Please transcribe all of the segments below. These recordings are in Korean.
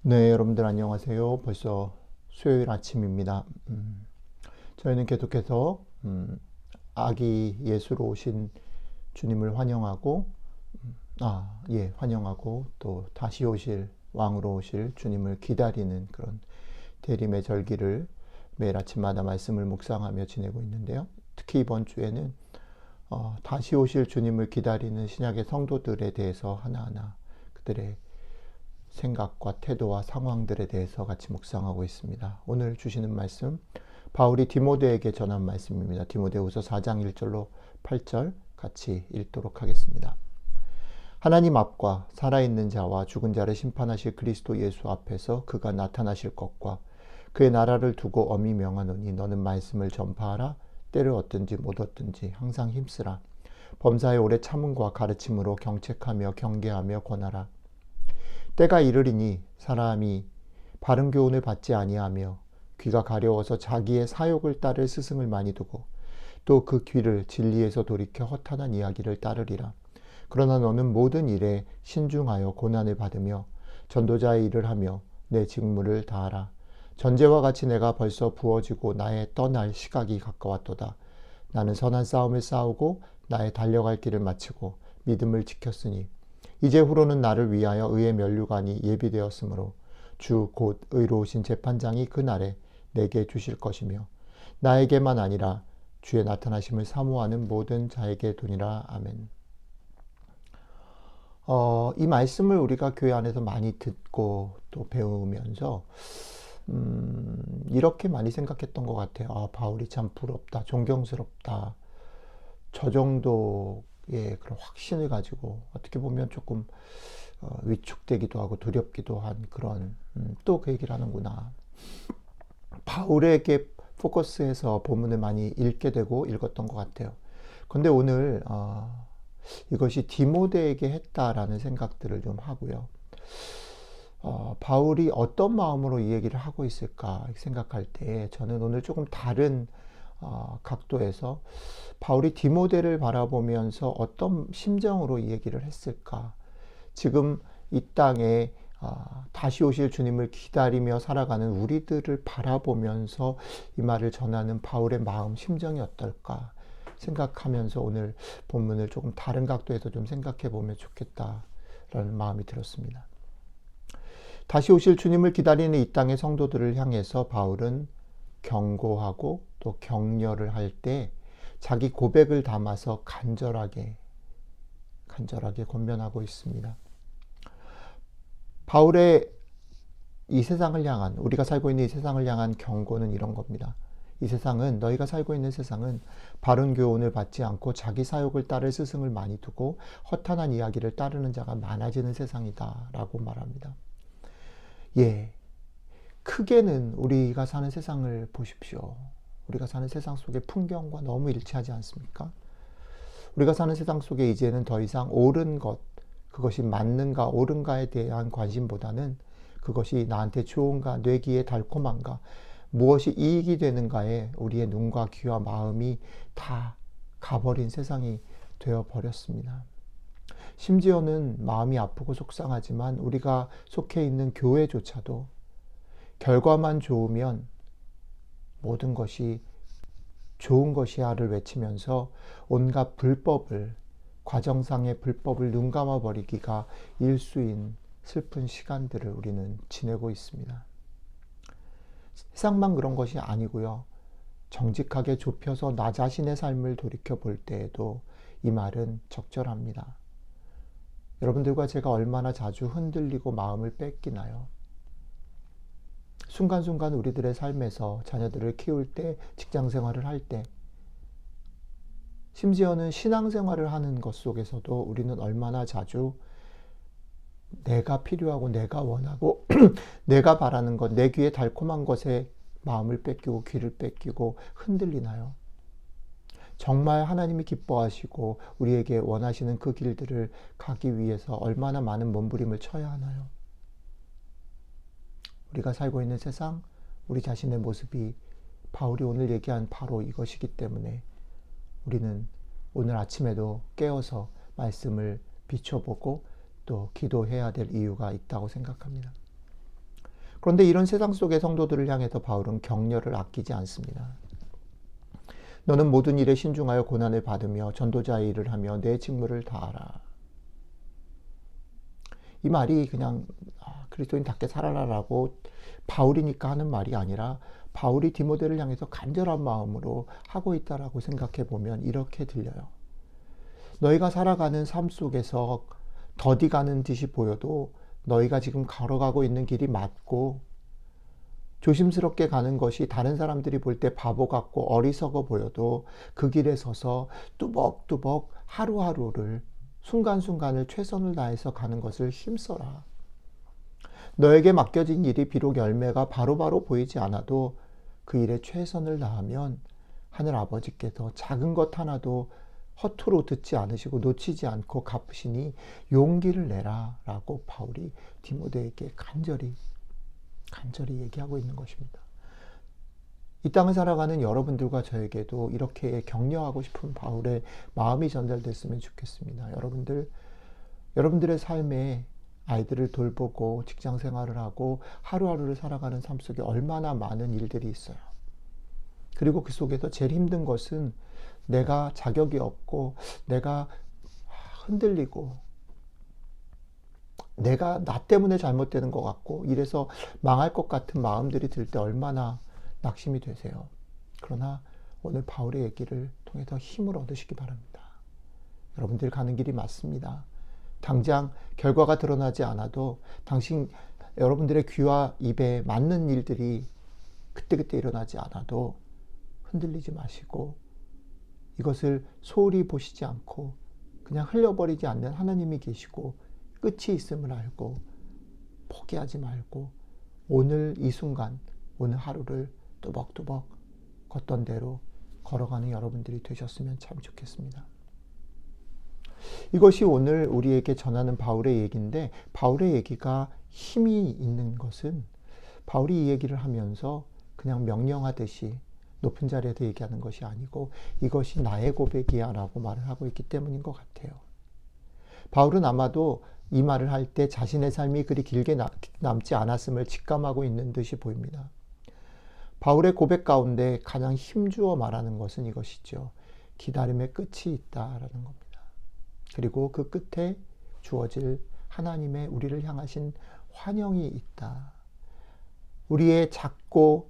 네, 여러분들 안녕하세요. 벌써 수요일 아침입니다. 저희는 계속해서 아기 예수로 오신 주님을 환영하고, 환영하고 또 다시 오실 왕으로 오실 주님을 기다리는 그런 대림의 절기를 매일 아침마다 말씀을 묵상하며 지내고 있는데요. 특히 이번 주에는 다시 오실 주님을 기다리는 신약의 성도들에 대해서 하나하나 그들의 생각과 태도와 상황들에 대해서 같이 묵상하고 있습니다. 오늘 주시는 말씀, 바울이 디모데에게 전한 말씀입니다. 디모데후서 4장 1절로 8절 같이 읽도록 하겠습니다. 하나님 앞과 살아있는 자와 죽은 자를 심판하실 그리스도 예수 앞에서 그가 나타나실 것과 그의 나라를 두고 엄히 명하노니 너는 말씀을 전파하라. 때를 얻든지 못 얻든지 항상 힘쓰라. 범사에 오래 참음과 가르침으로 경책하며 경계하며 권하라. 때가 이르리니 사람이 바른 교훈을 받지 아니하며 귀가 가려워서 자기의 사욕을 따를 스승을 많이 두고 또 그 귀를 진리에서 돌이켜 허탄한 이야기를 따르리라. 그러나 너는 모든 일에 신중하여 고난을 받으며 전도자의 일을 하며 내 직무를 다하라. 전제와 같이 내가 벌써 부어지고 나의 떠날 시각이 가까웠도다. 나는 선한 싸움을 싸우고 나의 달려갈 길을 마치고 믿음을 지켰으니 이제 후로는 나를 위하여 의의 면류관이 예비되었으므로 주 곧 의로우신 재판장이 그날에 내게 주실 것이며 나에게만 아니라 주의 나타나심을 사모하는 모든 자에게 도니라. 아멘. 이 말씀을 우리가 교회 안에서 많이 듣고 또 배우면서 이렇게 많이 생각했던 것 같아요. 바울이 참 부럽다, 존경스럽다. 저 정도의 그런 확신을 가지고 어떻게 보면 조금 위축되기도 하고 두렵기도 한 그런 또 그 얘기를 하는구나. 바울에게 포커스해서 본문을 많이 읽게 되고 읽었던 것 같아요. 근데 오늘 이것이 디모데에게 했다라는 생각들을 좀 하고요. 바울이 어떤 마음으로 이 얘기를 하고 있을까 생각할 때 저는 오늘 조금 다른 각도에서 바울이 디모데를 바라보면서 어떤 심정으로 이 얘기를 했을까? 지금 이 땅에 다시 오실 주님을 기다리며 살아가는 우리들을 바라보면서 이 말을 전하는 바울의 마음, 심정이 어떨까 생각하면서 오늘 본문을 조금 다른 각도에서 좀 생각해 보면 좋겠다라는 마음이 들었습니다. 다시 오실 주님을 기다리는 이 땅의 성도들을 향해서 바울은 경고하고 또 격려를 할 때 자기 고백을 담아서 간절하게 권면하고 있습니다. 바울의 이 세상을 향한, 우리가 살고 있는 이 세상을 향한 경고는 이런 겁니다. 이 세상은, 너희가 살고 있는 세상은 바른 교훈을 받지 않고 자기 사욕을 따를 스승을 많이 두고 허탄한 이야기를 따르는 자가 많아지는 세상이다 라고 말합니다. 예, 크게는 우리가 사는 세상을 보십시오. 우리가 사는 세상 속의 풍경과 너무 일치하지 않습니까? 우리가 사는 세상 속에 이제는 더 이상 옳은 것, 그것이 맞는가 옳은가에 대한 관심보다는 그것이 나한테 좋은가, 뇌기에 달콤한가, 무엇이 이익이 되는가에 우리의 눈과 귀와 마음이 다 가버린 세상이 되어버렸습니다. 심지어는 마음이 아프고 속상하지만 우리가 속해 있는 교회조차도 결과만 좋으면 모든 것이 좋은 것이야를 외치면서 온갖 불법을, 과정상의 불법을 눈감아 버리기가 일수인 슬픈 시간들을 우리는 지내고 있습니다. 세상만 그런 것이 아니고요. 정직하게 좁혀서 나 자신의 삶을 돌이켜 볼 때에도 이 말은 적절합니다. 여러분들과 제가 얼마나 자주 흔들리고 마음을 뺏기나요? 순간순간 우리들의 삶에서 자녀들을 키울 때, 직장 생활을 할 때, 심지어는 신앙생활을 하는 것 속에서도 우리는 얼마나 자주 내가 필요하고 내가 원하고 내가 바라는 것, 내 귀에 달콤한 것에 마음을 뺏기고 귀를 뺏기고 흔들리나요? 정말 하나님이 기뻐하시고 우리에게 원하시는 그 길들을 가기 위해서 얼마나 많은 몸부림을 쳐야 하나요? 우리가 살고 있는 세상, 우리 자신의 모습이 바울이 오늘 얘기한 바로 이것이기 때문에 우리는 오늘 아침에도 깨어서 말씀을 비춰보고 또 기도해야 될 이유가 있다고 생각합니다. 그런데 이런 세상 속의 성도들을 향해서 바울은 격려를 아끼지 않습니다. 너는 모든 일에 신중하여 고난을 받으며 전도자의 일을 하며 내 직무를 다하라. 이 말이 그냥 그리스도인답게 살아라라고 바울이니까 하는 말이 아니라 바울이 디모데를 향해서 간절한 마음으로 하고 있다라고 생각해 보면 이렇게 들려요. 너희가 살아가는 삶 속에서 더디 가는 듯이 보여도 너희가 지금 걸어가고 있는 길이 맞고 조심스럽게 가는 것이 다른 사람들이 볼 때 바보 같고 어리석어 보여도 그 길에 서서 뚜벅뚜벅 하루하루를 순간순간을 최선을 다해서 가는 것을 힘써라. 너에게 맡겨진 일이 비록 열매가 바로바로 보이지 않아도 그 일에 최선을 다하면 하늘 아버지께서 작은 것 하나도 허투루 듣지 않으시고 놓치지 않고 갚으시니 용기를 내라 라고 바울이 디모데에게 간절히 얘기하고 있는 것입니다. 이 땅을 살아가는 여러분들과 저에게도 이렇게 격려하고 싶은 바울의 마음이 전달됐으면 좋겠습니다. 여러분들의 삶에 아이들을 돌보고 직장 생활을 하고 하루하루를 살아가는 삶 속에 얼마나 많은 일들이 있어요. 그리고 그 속에서 제일 힘든 것은 내가 자격이 없고 내가 흔들리고 내가 나 때문에 잘못되는 것 같고 이래서 망할 것 같은 마음들이 들 때 얼마나 낙심이 되세요. 그러나 오늘 바울의 얘기를 통해서 힘을 얻으시기 바랍니다. 여러분들 가는 길이 맞습니다. 당장 결과가 드러나지 않아도 여러분들의 귀와 입에 맞는 일들이 그때그때 일어나지 않아도 흔들리지 마시고 이것을 소홀히 보시지 않고 그냥 흘려버리지 않는 하나님이 계시고 끝이 있음을 알고 포기하지 말고 오늘 이 순간 오늘 하루를 뚜벅뚜벅 걷던 대로 걸어가는 여러분들이 되셨으면 참 좋겠습니다. 이것이 오늘 우리에게 전하는 바울의 얘기인데 바울의 얘기가 힘이 있는 것은 바울이 이 얘기를 하면서 그냥 명령하듯이 높은 자리에서 얘기하는 것이 아니고 이것이 나의 고백이야 라고 말을 하고 있기 때문인 것 같아요. 바울은 아마도 이 말을 할 때 자신의 삶이 그리 길게 남지 않았음을 직감하고 있는 듯이 보입니다. 바울의 고백 가운데 가장 힘주어 말하는 것은 이것이죠. 기다림의 끝이 있다라는 겁니다. 그리고 그 끝에 주어질 하나님의 우리를 향하신 환영이 있다. 우리의 작고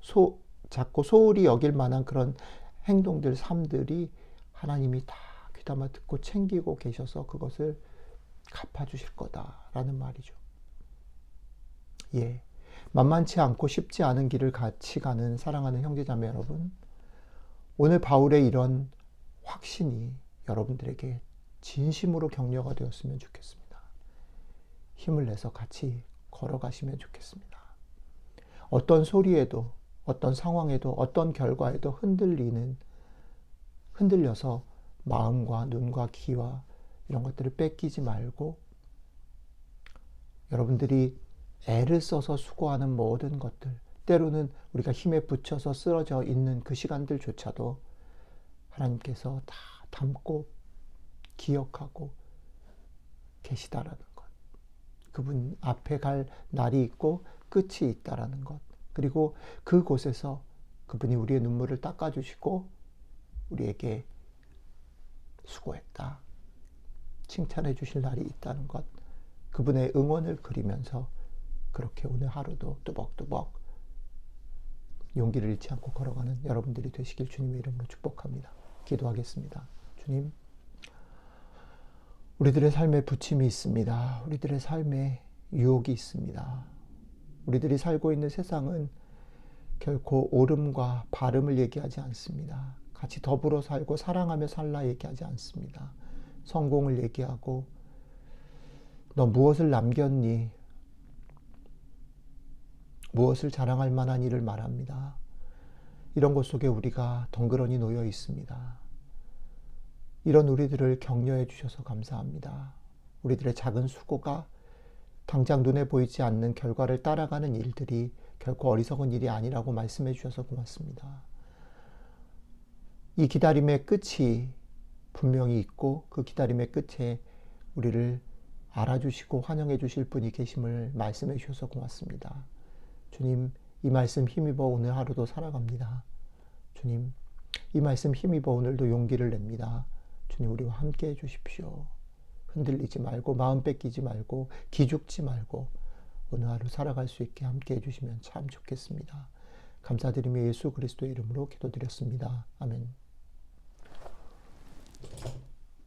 소홀히 여길 만한 그런 행동들, 삶들이 하나님이 다 귀담아 듣고 챙기고 계셔서 그것을 갚아주실 거다라는 말이죠. 예, 만만치 않고 쉽지 않은 길을 같이 가는 사랑하는 형제자매 여러분, 오늘 바울의 이런 확신이 여러분들에게 진심으로 격려가 되었으면 좋겠습니다. 힘을 내서 같이 걸어가시면 좋겠습니다. 어떤 소리에도 어떤 상황에도 어떤 결과에도 흔들려서 마음과 눈과 귀와 이런 것들을 뺏기지 말고 여러분들이 애를 써서 수고하는 모든 것들, 때로는 우리가 힘에 부쳐서 쓰러져 있는 그 시간들조차도 하나님께서 다 담고 기억하고 계시다라는 것. 그분 앞에 갈 날이 있고 끝이 있다라는 것. 그리고 그곳에서 그분이 우리의 눈물을 닦아주시고 우리에게 수고했다. 칭찬해 주실 날이 있다는 것. 그분의 응원을 그리면서 그렇게 오늘 하루도 뚜벅뚜벅 용기를 잃지 않고 걸어가는 여러분들이 되시길 주님의 이름으로 축복합니다. 기도하겠습니다. 주님, 우리들의 삶에 부침이 있습니다. 우리들의 삶에 유혹이 있습니다. 우리들이 살고 있는 세상은 결코 옳음과 바름을 얘기하지 않습니다. 같이 더불어 살고 사랑하며 살라 얘기하지 않습니다. 성공을 얘기하고 너 무엇을 남겼니? 무엇을 자랑할 만한 일을 말합니다. 이런 것 속에 우리가 덩그러니 놓여 있습니다. 이런 우리들을 격려해 주셔서 감사합니다. 우리들의 작은 수고가 당장 눈에 보이지 않는 결과를 따라가는 일들이 결코 어리석은 일이 아니라고 말씀해 주셔서 고맙습니다. 이 기다림의 끝이 분명히 있고 그 기다림의 끝에 우리를 알아주시고 환영해 주실 분이 계심을 말씀해 주셔서 고맙습니다. 주님, 이 말씀 힘입어 오늘 하루도 살아갑니다. 주님, 이 말씀 힘입어 오늘도 용기를 냅니다. 주님, 우리와 함께 해주십시오. 흔들리지 말고 마음 뺏기지 말고 기죽지 말고 오늘 하루 살아갈 수 있게 함께 해주시면 참 좋겠습니다. 감사드리며 예수 그리스도의 이름으로 기도드렸습니다. 아멘.